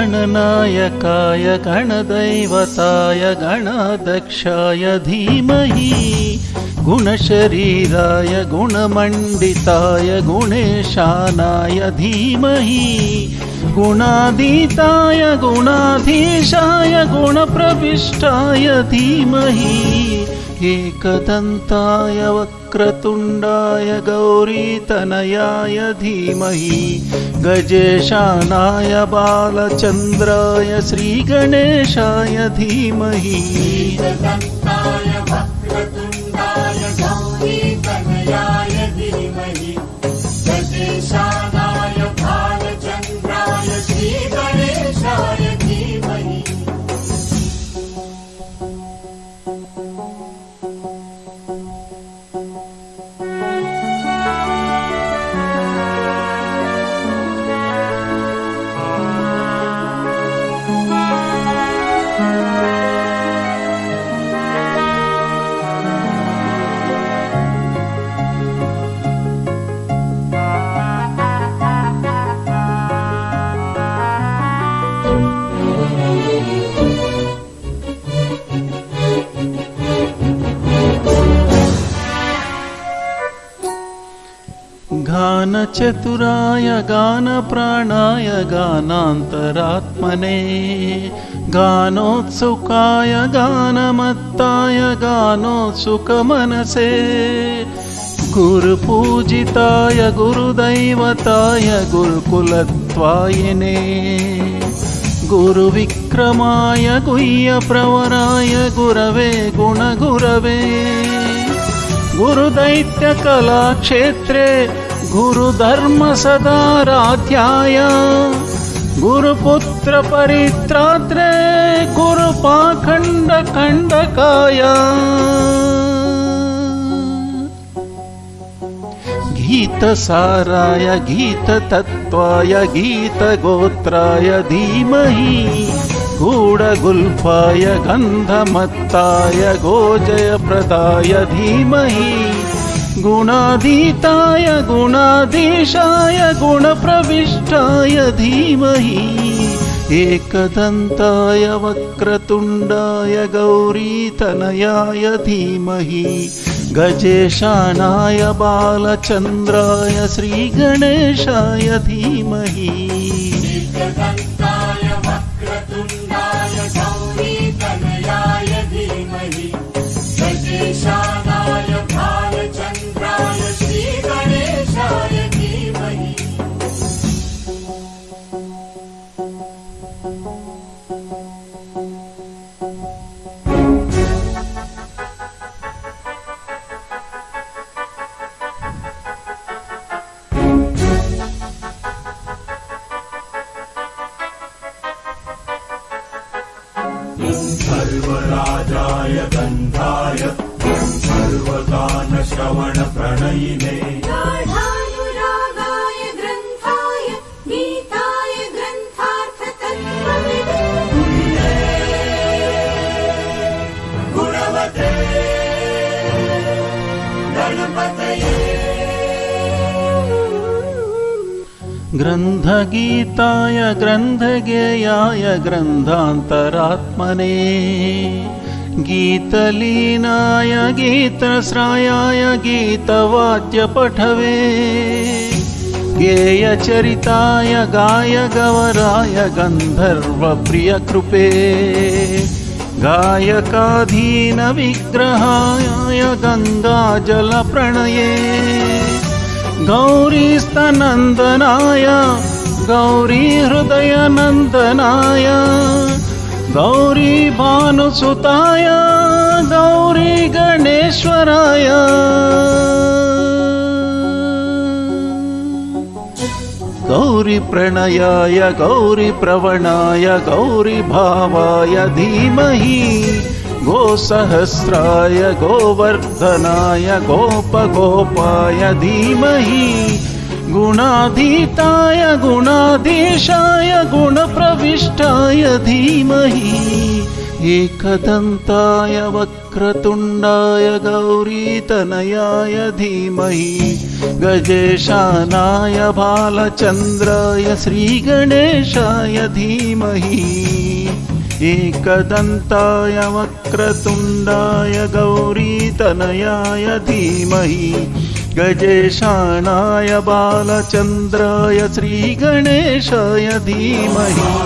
गणनायकाय गणदैवताय गणाध्यक्षाय धीमहि गुणशरीराय गुणमण्डिताय गुणेशानाय धीमहि गुणातीताय गुणाधीशाय गुणप्रविष्टाय धीमहि एकदन्ताय वक्रतुण्डाय गौरीतनयाय धीमहि गजेशानाय बालचन्द्राय श्रीगणेशाय धीमहि एकदन्ताय वक्रतुण्डाय गौरीतनयाय धीमहि गजेशानाय बालचन्द्राय श्रीगणेशाय धीमहि गानचतुराय गानप्राणाय गानान्तरात्मने गानोत्सुकाय गानमत्ताय गानोत्सुकमनसे गुरुपूजिताय गुरुदैवताय गुरुकुलत्वायिने गुरुविक्रमाय गुह्यप्रवराय गुरवे गुणगुरवे गुरुदैत्यकलाक्षेत्रे गुरुधर्मसदाराध्याय गुरुपुत्रपरित्रात्रे गुरुपाखण्डकण्डकाय गीतसाराय गीततत्त्वाय गीतगोत्राय धीमहि गूढगुल्फाय गन्धमत्ताय गोजयप्रदाय धीमहि गुणातीताय गुणाधीशाय गुणप्रविष्टाय धीमहि एकदन्ताय वक्रतुण्डाय गौरीतनयाय धीमहि गजेशानाय बालचन्द्राय श्रीगणेशाय धीमहि एकदन्ताय वक्रतुण्डाय गौरीतनयाय धीमहि गजेशानाय बालचन्द्राय श्रीगणेशाय धीमहि सर्वराजाय गन्धाय सर्वगानश्रवणप्रणयिने गाढानुरागाय ग्रन्थाय गीताय ग्रन्थार्थतत्त्वविदे गुणवते गणपतये ग्रन्थगीताय ग्रन्थगेयाय ग्रन्थान्तरात्मने गीतलीनाय गीतश्रायाय गीतवाद्यपठवे गेयचरिताय गायगवराय गन्धर्वप्रियकृपे गायकाधीनविग्रहाय गङ्गाजलप्रणये गौरीस्तनन्दनाय गौरीहृदयनन्दनाय गौरीभानुसुताय गौरीगणेश्वराय गौरीप्रणयाय गौरीप्रवणाय गौरीभावाय धीमहि गोसहस्राय गोवर्धनाय गोपगोपाय धीमहि गुणाधीताय गुणाधीशाय गुणप्रविष्टाय धीमहि एकदन्ताय वक्रतुण्डाय गौरीतनयाय धीमहि गजेशानाय बालचन्द्राय श्रीगणेशाय धीमहि एकदन्ताय वक्रतुण्डाय गौरीतनयाय धीमहि गजेशानाय बालचन्द्राय श्रीगणेशाय धीमहि